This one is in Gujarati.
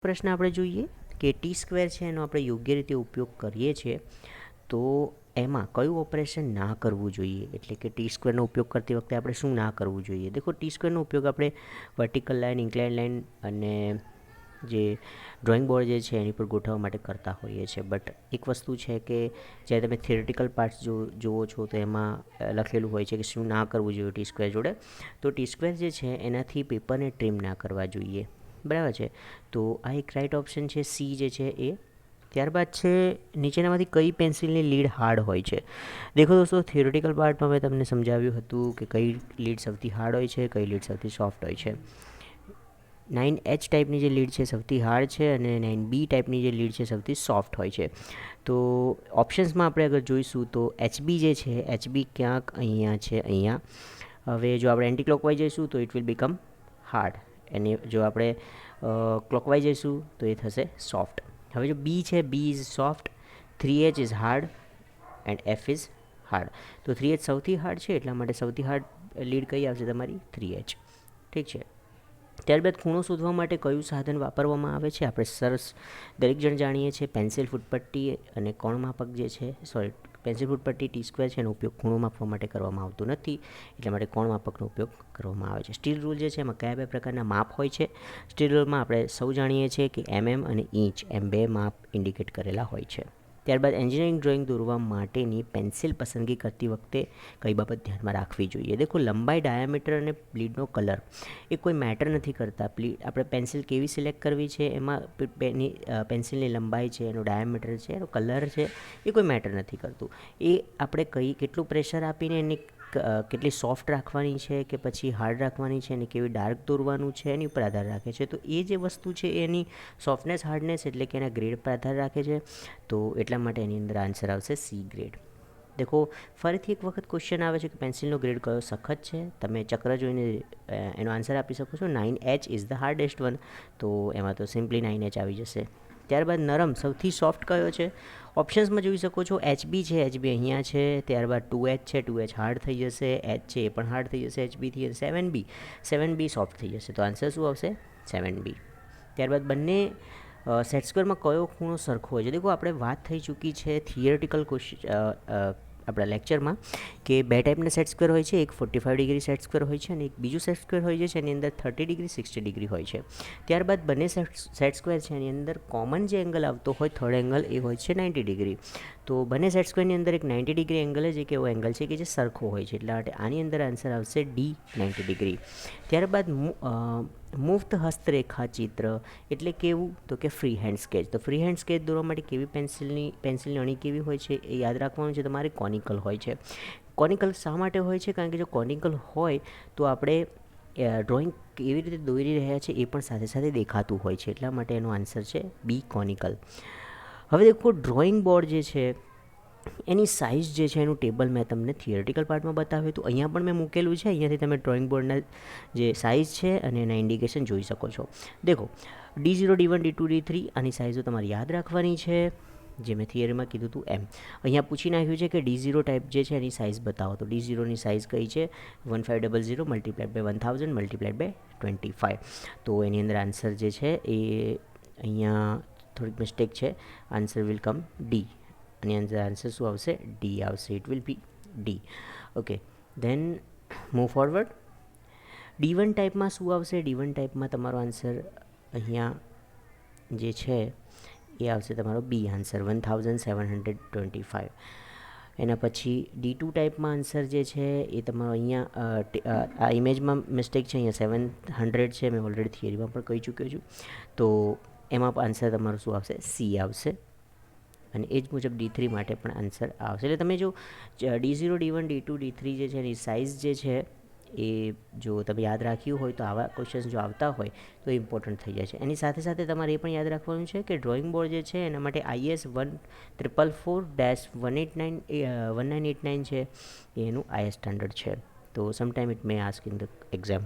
પ્રશ્ન આપણે જોઈએ કે ટી સ્ક્વેર છે એનો આપણે યોગ્ય રીતે ઉપયોગ કરીએ છીએ તો એમાં કયું ઓપરેશન ના કરવું જોઈએ, એટલે કે ટી સ્ક્વેરનો ઉપયોગ કરતી વખતે આપણે શું ના કરવું જોઈએ. દેખો, ટી સ્ક્વેરનો ઉપયોગ આપણે વર્ટિકલ લાઇન, ઇન્ક્લાઇન લાઇન અને જે ડ્રોઈંગ બોર્ડ જે છે એની પર ગોઠવવા માટે કરતા હોઈએ છીએ. બટ એક વસ્તુ છે કે જ્યારે તમે થિયરિટિકલ પાર્ટ્સ જુઓ છો તો એમાં લખેલું હોય છે કે શું ના કરવું જોઈએ ટી સ્ક્વેર જોડે. તો ટી સ્ક્વેર જે છે એનાથી પેપરને ટ્રીમ ના કરવા જોઈએ, બરાબર છે. તો આ એક રાઈટ ઓપ્શન છે, સી જે છે એ. ત્યારબાદ છે નીચેનામાંથી કઈ પેન્સિલની લીડ હાર્ડ હોય છે. દેખો દોસ્તો, થિયોરિટિકલ પાર્ટમાં મેં તમને સમજાવ્યું હતું કે કઈ લીડ સૌથી હાર્ડ હોય છે, કઈ લીડ સૌથી સોફ્ટ હોય છે. 9H ટાઈપની જે લીડ છે સૌથી હાર્ડ છે અને 9B ટાઈપની જે લીડ છે સૌથી સોફ્ટ હોય છે. તો ઓપ્શન્સમાં આપણે અગર જોઈશું તો HB જે છે, HB ક્યાંક અહીંયા છે, અહીંયા. હવે જો આપણે એન્ટી ક્લોકવાઇઝ જઈશું તો ઇટ વિલ બીકમ હાર્ડ, અને જો આપણે ક્લોકવાઇઝ જઈશું તો એ થશે સોફ્ટ. હવે જો બી છે, B is soft, 3H is hard and F is hard. તો 3H સૌથી હાર્ડ છે, એટલા માટે સૌથી હાર્ડ લીડ કઈ આવશે તમારી? 3H. ઠીક છે. ત્યારબાદ ખૂણો શોધવા માટે કયું સાધન વાપરવામાં આવે છે? આપણે સરસ દરેક જણ જાણીએ છીએ, પેન્સિલ, ફૂટપટ્ટી અને કોણમાપક જે છે, પેન્સિલ, ફૂટપટ્ટી, ટી સ્ક્વેર છે એનો ઉપયોગ ખૂણો માપવા માટે કરવામાં આવતો નથી, એટલા માટે કોણમાપકનો ઉપયોગ કરવામાં આવે છે. સ્ટીલ રૂલ જે છે એમાં કયા બે પ્રકારના માપ હોય છે? સ્ટીલ રૂલમાં આપણે સૌ જાણીએ છીએ કે અને ઇંચ એમ બે માપ ઇન્ડિકેટ કરેલા હોય છે. ત્યારબાદ એન્જિનિયરિંગ ડ્રોઈંગ દોરવા માટેની પેન્સિલ પસંદગી કરતી વખતે કઈ બાબત ધ્યાનમાં રાખવી જોઈએ? દેખો, લંબાઈ, ડાયામીટર અને બ્લીડનો કલર એ કોઈ મેટર નથી કરતા. આપણે પેન્સિલ કેવી સિલેક્ટ કરવી છે એમાં પેન્સિલની લંબાઈ છે, એનો ડાયામીટર છે, એનો કલર છે, એ કોઈ મેટર નથી કરતું. એ આપણે કેટલું પ્રેશર આપીને એની કેટલી સોફ્ટ રાખવાની છે કે પછી હાર્ડ રાખવાની છે, અને કેવી ડાર્ક દોરવાનું છે એની ઉપર આધાર રાખે છે. તો એ જે વસ્તુ છે એની સોફ્ટનેસ, હાર્ડનેસ એટલે કે એના ગ્રેડ પર આધાર રાખે છે. તો એટલા માટે એની અંદર આન્સર આવશે સી ગ્રેડ. દેખો, ફરીથી એક વખત ક્વેશ્ચન આવે છે કે પેન્સિલનો ગ્રેડ કયો સખત છે. તમે ચક્ર જોઈને એનો આન્સર આપી શકો છો. 9H is the hardest one, તો એમાં તો સિમ્પલી 9H આવી જશે. ત્યારબાદ નરમ સૌથી સોફ્ટ કયો છે? ઓપ્શન્સમાં જોઈ શકો છો, HB છે, HB અહીંયા છે. ત્યારબાદ 2H છે, 2H હાર્ડ થઈ જશે. H છે એ પણ હાર્ડ થઈ જશે HBથી. અને 7B સોફ્ટ થઈ જશે. તો આન્સર શું આવશે? 7B. ત્યારબાદ બંને સેટ સ્ક્વેરમાં કયો ખૂણો સરખો હોય છે? દેખો, આપણે વાત થઈ ચૂકી છે થિયરિટિકલ આપણા લેક્ચરમાં કે બે ટાઈપના સેટ સ્ક્વેર હોય છે. એક 45 ડિગ્રી સેટ સ્ક્વેર હોય છે અને એક બીજું સેટ સ્ક્વેર હોય છે એની અંદર 30 ડિગ્રી, 60 ડિગ્રી હોય છે. ત્યારબાદ બંને સેટ સ્ક્વેર છે એની અંદર કોમન જે એંગલ આવતો હોય, થર્ડ એંગલ, એ હોય છે 90 ડિગ્રી. તો બંને સેટ સ્ક્વેરની અંદર એક 90 ડિગ્રી એંગલ જ એક એવો એંગલ છે કે જે સરખો હોય છે, એટલા માટે આની અંદર આન્સર આવશે ડી, 90 ડિગ્રી. ત્યારબાદ મુક્ત હસ્તરેખા ચિત્ર એટલે કેવું? તો કે ફ્રી હેન્ડ સ્કેચ. તો ફ્રી હેન્ડ સ્કેચ દોરવા માટે કેવી પેન્સિલની અણી કેવી હોય છે એ યાદ રાખવાનું છે તમારે. કોનિકલ હોય છે. કોનિકલ શા માટે હોય છે? કારણ કે જો કોનિકલ હોય તો આપણે ડ્રોઈંગ કેવી રીતે દોરી રહ્યા છે એ પણ સાથે સાથે દેખાતું હોય છે, એટલા માટે એનો આન્સર છે બી, કોનિકલ. હવે દેખો, ડ્રોઈંગ બોર્ડ જે છે એની સાઇઝ જે છે એનું ટેબલ મેં તમને થિયરિટિકલ પાર્ટમાં બતાવ્યું હતું, અહીંયા પણ મેં મૂકેલું છે. અહીંયાથી તમે ડ્રોઈંગ બોર્ડના જે સાઇઝ છે અને એના ઇન્ડિકેશન જોઈ શકો છો. દેખો, D0, D1, D2, D3 આની સાઇઝો તમારે યાદ રાખવાની છે, જે મેં થિયરીમાં કીધું હતું એમ. અહીંયા પૂછી નાખ્યું છે કે D0 ટાઈપ જે છે એની સાઇઝ બતાવો. તો D0ની સાઇઝ કઈ છે? 1500 મલ્ટીપ્લાઇડ બાય 1000 મલ્ટીપ્લાઇડ બાય 25. તો એની અંદર આન્સર જે છે એ અહીંયા થોડીક મિસ્ટેક છે. Answer will come D. અને અંદર આન્સર શું આવશે? ડી આવશે. It will be D. Okay, then move forward. D1 ટાઈપમાં શું આવશે? D1 ટાઈપમાં તમારો આન્સર અહીંયા જે છે એ આવશે તમારો બી આન્સર, 1725. એના પછી D2 ટાઈપમાં આન્સર જે છે એ તમારો અહીંયા આ ઇમેજમાં મિસ્ટેક છે, અહીંયા 700 છે, મેં ઓલરેડી થિયરીમાં પણ કહી ચૂક્યો છું. તો એમાં આન્સર તમારો શું આવશે? સી આવશે. અને એ જ મુજબ D3 માટે પણ આન્સર આવશે. એટલે તમે જો D0, D1, D2, D3 જે છે એની સાઇઝ જે છે એ જો તમે યાદ રાખ્યું હોય તો આવા ક્વેશ્ચન્સ જો આવતા હોય તો ઇમ્પોર્ટન્ટ થઈ જાય છે. એની સાથે સાથે તમારે એ પણ યાદ રાખવાનું છે કે ડ્રોઈંગ બોર્ડ જે છે એના માટે IS 1444-1989 છે, એ એનું IS સ્ટાન્ડર્ડ છે. તો sometime it may ask in the exam.